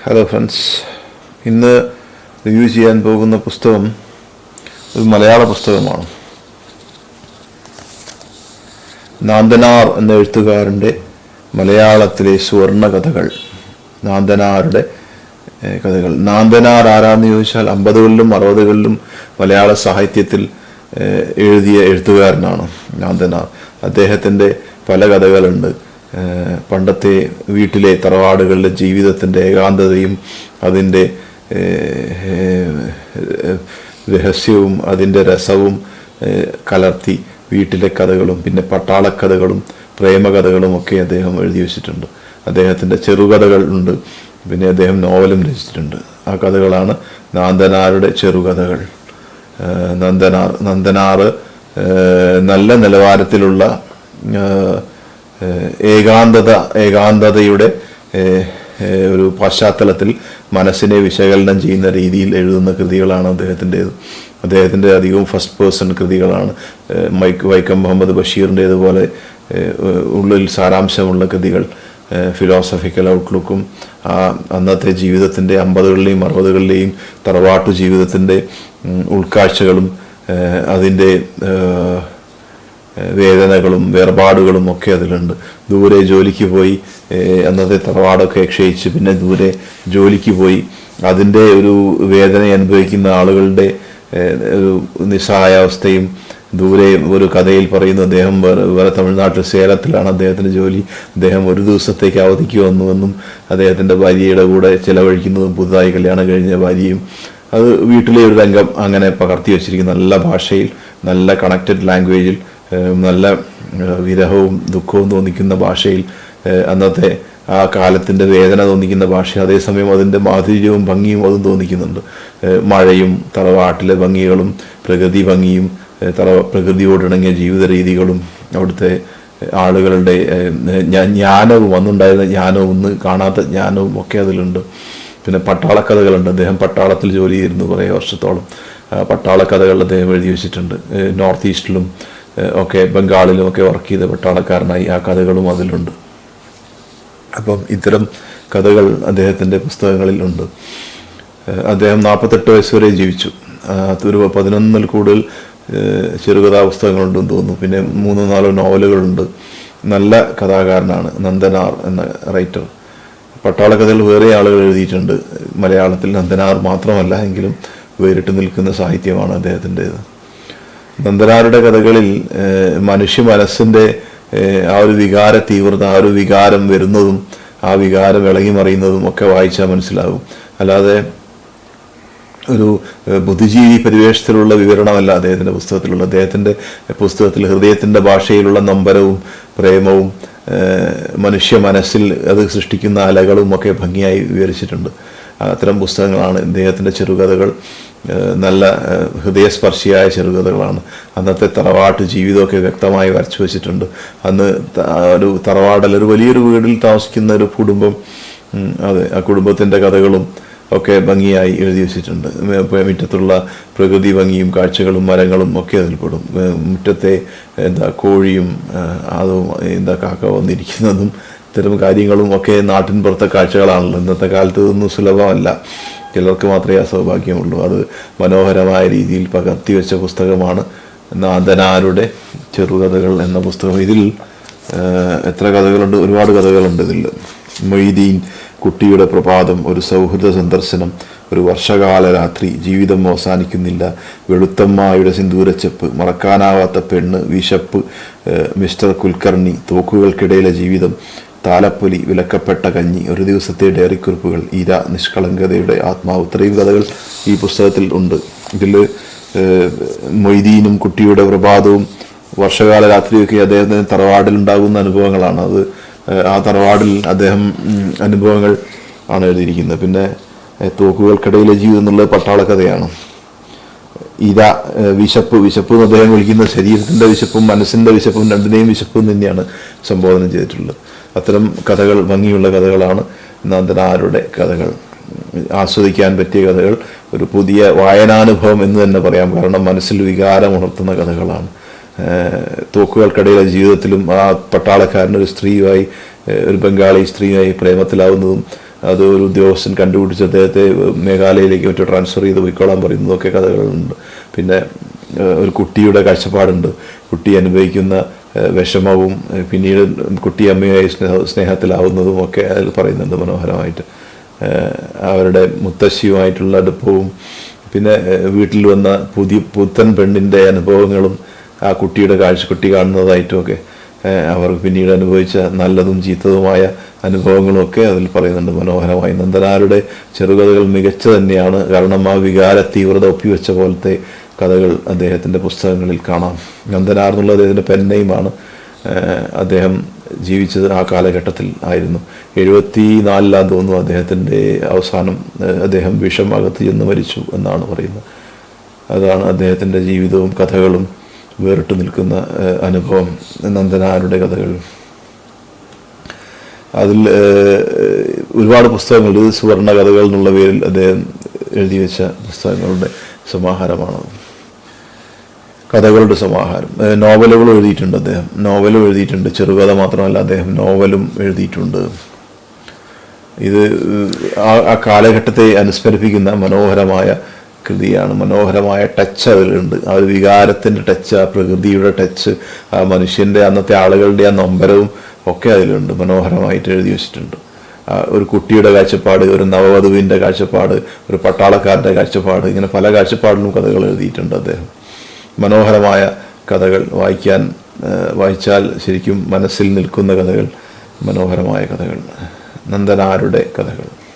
Hello friends, ഇന്ന് review ചെയ്യാൻ പോകുന്ന പുസ്തകം ഒരു മലയാള പുസ്തകമാണ്. നാന്തനാർ എന്ന എഴുത്തുകാരൻ്റെ മലയാളത്തിലെ സുവർണ കഥകൾ. നാന്തനാരുടെ കഥകൾ. നാന്തനാർ ആരാന്ന് ചോദിച്ചാൽ 50കളിലും 60കളിലും മലയാള സാഹിത്യത്തിൽ എഴുതിയ എഴുത്തുകാരനാണ് നാന്തനാർ. അദ്ദേഹത്തിൻ്റെ പല കഥകളുണ്ട്. പണ്ടത്തെ വീട്ടിലെ തറവാടുകളുടെ ജീവിതത്തിൻ്റെ ഏകാന്തതയും അതിൻ്റെ രഹസ്യവും അതിൻ്റെ രസവും കലർത്തി വീട്ടിലെ കഥകളും പിന്നെ പട്ടാളക്കഥകളും പ്രേമകഥകളും ഒക്കെ അദ്ദേഹം എഴുതി വച്ചിട്ടുണ്ട്. അദ്ദേഹത്തിൻ്റെ ചെറുകഥകൾ ഉണ്ട്, പിന്നെ അദ്ദേഹം നോവലും രചിച്ചിട്ടുണ്ട്. ആ കഥകളാണ് നാന്തനാരുടെ ചെറുകഥകൾ. നന്ദനാർ നല്ല നിലവാരത്തിലുള്ള ഏകാന്തതയുടെ ഒരു പശ്ചാത്തലത്തിൽ മനസ്സിനെ വിശകലനം ചെയ്യുന്ന രീതിയിൽ എഴുതുന്ന കൃതികളാണ് അദ്ദേഹത്തിൻ്റെ അധികവും ഫസ്റ്റ് പേഴ്സൺ കൃതികളാണ്. വൈക്കം മുഹമ്മദ് ബഷീറിൻ്റേതുപോലെ ഉള്ളിൽ സാരാംശമുള്ള കൃതികൾ, ഫിലോസഫിക്കൽ ഔട്ട്ലുക്കും അന്നത്തെ ജീവിതത്തിൻ്റെ 50കളിലെയും 60കളിലെയും തറവാട്ടു ജീവിതത്തിൻ്റെ ഉൾക്കാഴ്ചകളും അതിൻ്റെ വേദനകളും വേർപാടുകളും ഒക്കെ അതിലുണ്ട്. ദൂരെ ജോലിക്ക് പോയി അന്നത്തെ തറവാടൊക്കെ ക്ഷയിച്ച് പിന്നെ ദൂരെ ജോലിക്ക് പോയി അതിൻ്റെ ഒരു വേദന അനുഭവിക്കുന്ന ആളുകളുടെ ഒരു നിസ്സഹായാവസ്ഥയും ദൂരെ ഒരു കഥയിൽ പറയുന്നു. അദ്ദേഹം വേറെ തമിഴ്നാട്ടിൽ സേലത്തിലാണ് അദ്ദേഹത്തിൻ്റെ ജോലി. അദ്ദേഹം ഒരു ദിവസത്തേക്ക് അവധിക്ക് വന്നുവെന്നും അദ്ദേഹത്തിൻ്റെ ഭാര്യയുടെ കൂടെ ചിലവഴിക്കുന്നതും പുതുതായി കല്യാണം കഴിഞ്ഞ ഭാര്യയും അത് വീട്ടിലെ ഒരു രംഗം അങ്ങനെ പകർത്തി വച്ചിരിക്കുന്ന നല്ല ഭാഷയിൽ, നല്ല കണക്റ്റഡ് ലാംഗ്വേജിൽ, നല്ല വിരഹവും ദുഃഖവും തോന്നിക്കുന്ന ഭാഷയിൽ, അന്നത്തെ ആ കാലത്തിൻ്റെ വേദന തോന്നിക്കുന്ന ഭാഷ, അതേസമയം അതിൻ്റെ മാധുര്യവും ഭംഗിയും അതും തോന്നിക്കുന്നുണ്ട്. മഴയും തറവാട്ടിലെ ഭംഗികളും പ്രകൃതി ഭംഗിയും പ്രകൃതിയോടിണങ്ങിയ ജീവിത രീതികളും അവിടുത്തെ ആളുകളുടെ ജ്ഞാനവും അന്നുണ്ടായിരുന്ന ജ്ഞാനവും ഇന്ന് കാണാത്ത ജ്ഞാനവും ഒക്കെ അതിലുണ്ട്. പിന്നെ പട്ടാളക്കഥകളുണ്ട്. അദ്ദേഹം പട്ടാളത്തിൽ ജോലി ചെയ്തിരുന്നു കുറേ വർഷത്തോളം. പട്ടാളക്കഥകൾ അദ്ദേഹം എഴുതി വെച്ചിട്ടുണ്ട്. നോർത്ത് ഈസ്റ്റിലും ഒക്കെ ബംഗാളിലും ഒക്കെ വർക്ക് ചെയ്ത പട്ടാളക്കാരനായി ആ കഥകളും അതിലുണ്ട്. അപ്പം ഇത്തരം കഥകൾ അദ്ദേഹത്തിൻ്റെ പുസ്തകങ്ങളിൽ ഉണ്ട്. അദ്ദേഹം 48 വയസ്സ് വരെ ജീവിച്ചു. ഒരു 11 കൂടുതൽ ചെറുകഥാ പുസ്തകങ്ങളുണ്ടെന്ന് തോന്നുന്നു. പിന്നെ 3-4 നോവലുകളുണ്ട്. നല്ല കഥാകാരനാണ് നന്ദനാർ എന്ന റൈറ്റർ. പട്ടാളക്കഥകൾ വേറെ ആളുകൾ എഴുതിയിട്ടുണ്ട് മലയാളത്തിൽ. നന്ദനാർ മാത്രമല്ല എങ്കിലും വേറിട്ട് നിൽക്കുന്ന സാഹിത്യമാണ് അദ്ദേഹത്തിൻ്റേത്. നന്ദനാരുടെ കഥകളിൽ മനുഷ്യ മനസ്സിൻ്റെ ആ ഒരു വികാര തീവ്രത, ആ ഒരു വികാരം വരുന്നതും ആ വികാരം ഇളകി മറിയുന്നതും ഒക്കെ വായിച്ചാൽ മനസ്സിലാകും. അല്ലാതെ ഒരു ബുദ്ധിജീവി പരിവേഷത്തിലുള്ള വിവരണമല്ല അദ്ദേഹത്തിൻ്റെ പുസ്തകത്തിലുള്ള. അദ്ദേഹത്തിൻ്റെ പുസ്തകത്തിൽ ഹൃദയത്തിൻ്റെ ഭാഷയിലുള്ള നമ്പരവും പ്രേമവും മനുഷ്യ മനസ്സിൽ അത് സൃഷ്ടിക്കുന്ന അലകളും ഒക്കെ ഭംഗിയായി വിവരിച്ചിട്ടുണ്ട്. അത്തരം പുസ്തകങ്ങളാണ് ഇദ്ദേഹത്തിൻ്റെ ചെറുകഥകൾ. നല്ല ഹൃദയസ്പർശിയായ ചെറുകഥകളാണ്. അന്നത്തെ തറവാട്ട് ജീവിതമൊക്കെ വ്യക്തമായി വരച്ചു വച്ചിട്ടുണ്ട്. അന്ന് ഒരു തറവാടൽ, ഒരു വലിയൊരു വീടിൽ താമസിക്കുന്ന ഒരു കുടുംബം, അതെ, ആ കുടുംബത്തിൻ്റെ കഥകളും ഒക്കെ ഭംഗിയായി എഴുതി വച്ചിട്ടുണ്ട്. മുറ്റത്തുള്ള പ്രകൃതി ഭംഗിയും കാഴ്ചകളും മരങ്ങളും ഒക്കെ അതിൽപ്പെടും. മുറ്റത്തെ കോഴിയും അതും കാക്ക വന്നിരിക്കുന്നതും ഇത്തരം കാര്യങ്ങളും ഒക്കെ നാട്ടിൻ പുറത്തെ കാഴ്ചകളാണല്ലോ. ഇന്നത്തെ കാലത്ത് ഇതൊന്നും സുലഭമല്ല. ചിലർക്ക് മാത്രമേ ആ സൗഭാഗ്യമുള്ളൂ. അത് മനോഹരമായ രീതിയിൽ പകർത്തി വെച്ച പുസ്തകമാണ് നാന്തനാരുടെ ചെറുകഥകൾ എന്ന പുസ്തകം. ഇതിൽ എത്ര കഥകളുണ്ട്? ഒരുപാട് കഥകളുണ്ട് ഇതിൽ. മൊയ്തീൻ, കുട്ടിയുടെ പ്രഭാതം, ഒരു സൗഹൃദ സന്ദർശനം, ഒരു വർഷകാല രാത്രി, ജീവിതം അവസാനിക്കുന്നില്ല, വെളുത്തമ്മയുടെ സിന്ദൂരച്ചെപ്പ്, മറക്കാനാവാത്ത പെണ്ണ്, വിശപ്പ്, മിസ്റ്റർ കുൽക്കർണി, തോക്കുകൾക്കിടയിലെ ജീവിതം, താലപ്പൊലി, വിലക്കപ്പെട്ട കഞ്ഞി, ഒരു ദിവസത്തെ ഡയറിക്കുറിപ്പുകൾ, ഇര, നിഷ്കളങ്കതയുടെ ആത്മാവ്. ഇത്രയും കഥകൾ ഈ പുസ്തകത്തിൽ ഉണ്ട്. ഇതിൽ മൊയ്തീനും കുട്ടിയുടെ പ്രഭാതവും വർഷകാല രാത്രിയൊക്കെ അദ്ദേഹത്തിന് തറവാടിലുണ്ടാകുന്ന അനുഭവങ്ങളാണ്. അത് ആ തറവാടിൽ അദ്ദേഹം അനുഭവങ്ങൾ ആണ് എഴുതിയിരിക്കുന്നത്. പിന്നെ തോക്കുകൾക്കിടയിലെ ജീവിതം എന്നുള്ളത് പട്ടാളക്കഥയാണ്. ഇര, വിശപ്പ് എന്ന് അദ്ദേഹം വിളിക്കുന്ന ശരീരത്തിൻ്റെ വിശപ്പും മനസ്സിൻ്റെ വിശപ്പും രണ്ടിനെയും വിശപ്പും തന്നെയാണ് സംബോധന ചെയ്തിട്ടുള്ളത്. അത്തരം കഥകൾ, ഭംഗിയുള്ള കഥകളാണ് നന്ദനാരുടെ കഥകൾ. ആസ്വദിക്കാൻ പറ്റിയ കഥകൾ, ഒരു പുതിയ വായനാനുഭവം എന്ന് തന്നെ പറയാം. കാരണം മനസ്സിൽ വികാരം ഉണർത്തുന്ന കഥകളാണ്. തോക്കുകൾക്കിടയിലെ ജീവിതത്തിലും ആ പട്ടാളക്കാരനൊരു സ്ത്രീയുമായി, ഒരു ബംഗാളി സ്ത്രീയുമായി പ്രേമത്തിലാവുന്നതും അത് ഒരു ഉദ്യോഗസ്ഥൻ കണ്ടുപിടിച്ച് അദ്ദേഹത്തെ മേഘാലയയിലേക്ക് മറ്റോ ട്രാൻസ്ഫർ ചെയ്ത് പോയിക്കോളാൻ പറയുന്നതൊക്കെ കഥകളുണ്ട്. പിന്നെ ഒരു കുട്ടിയുടെ കാഴ്ചപ്പാടുണ്ട്. കുട്ടി അനുഭവിക്കുന്ന വിഷമവും പിന്നീട് കുട്ടി അമ്മയായി സ്നേഹത്തിലാവുന്നതും ഒക്കെ അതിൽ പറയുന്നുണ്ട് മനോഹരമായിട്ട്. അവരുടെ മുത്തശ്ശിയുമായിട്ടുള്ള അടുപ്പവും പിന്നെ വീട്ടിൽ വന്ന പുത്തൻ പെണ്ണിൻ്റെ അനുഭവങ്ങളും ആ കുട്ടി കാണുന്നതായിട്ടുമൊക്കെ അവർക്ക് പിന്നീട് അനുഭവിച്ച നല്ലതും ചീത്തതുമായ അനുഭവങ്ങളും ഒക്കെ അതിൽ പറയുന്നുണ്ട് മനോഹരമായി. നന്ദനാരുടെ ചെറുകഥകൾ മികച്ച തന്നെയാണ്. കാരണം ആ വികാര തീവ്രത ഒപ്പിവെച്ച പോലത്തെ കഥകൾ അദ്ദേഹത്തിൻ്റെ പുസ്തകങ്ങളിൽ കാണാം. നന്ദനാർ എന്നുള്ള അദ്ദേഹത്തിൻ്റെ പെൻനെയിമാണ്. അദ്ദേഹം ജീവിച്ചത് ആ കാലഘട്ടത്തിൽ ആയിരുന്നു. 74 തോന്നുന്നു അദ്ദേഹത്തിൻ്റെ അവസാനം. അദ്ദേഹം വിഷം അകത്ത് ചെന്ന് മരിച്ചു എന്നാണ് പറയുന്നത്. അതാണ് അദ്ദേഹത്തിൻ്റെ ജീവിതവും കഥകളും വേറിട്ട് നിൽക്കുന്ന അനുഭവം നന്ദനാരുടെ കഥകൾ. അതിൽ ഒരുപാട് പുസ്തകങ്ങൾ സുവർണ കഥകൾ എന്നുള്ള പേരിൽ അദ്ദേഹം എഴുതി വെച്ച പുസ്തകങ്ങളുടെ സമാഹാരമാണ്. കഥകളുടെ സമാഹാരം. നോവലുകൾ എഴുതിയിട്ടുണ്ട് അദ്ദേഹം. നോവലും എഴുതിയിട്ടുണ്ട്. ചെറുകഥ മാത്രമല്ല, അദ്ദേഹം നോവലും എഴുതിയിട്ടുണ്ട്. ഇത് ആ കാലഘട്ടത്തെ അനുസ്മരിപ്പിക്കുന്ന മനോഹരമായ കൃതിയാണ്. മനോഹരമായ ടച്ച് അതിലുണ്ട്. ആ ഒരു വികാരത്തിൻ്റെ ടച്ച്, ആ പ്രകൃതിയുടെ ടച്ച്, ആ മനുഷ്യൻ്റെ അന്നത്തെ ആളുകളുടെ ആ നൊമ്പരവും ഒക്കെ അതിലുണ്ട്. മനോഹരമായിട്ട് എഴുതി വെച്ചിട്ടുണ്ട്. ഒരു കുട്ടിയുടെ കാഴ്ചപ്പാട്, ഒരു നവവധുവിൻ്റെ കാഴ്ചപ്പാട്, ഒരു പട്ടാളക്കാരൻ്റെ കാഴ്ചപ്പാട്, ഇങ്ങനെ പല കാഴ്ചപ്പാടിലും കഥകൾ എഴുതിയിട്ടുണ്ട് അദ്ദേഹം. മനോഹരമായ കഥകൾ വായിച്ചാൽ ശരിക്കും മനസ്സിൽ നിൽക്കുന്ന കഥകൾ, മനോഹരമായ കഥകൾ, നന്ദനാരുടെ കഥകൾ.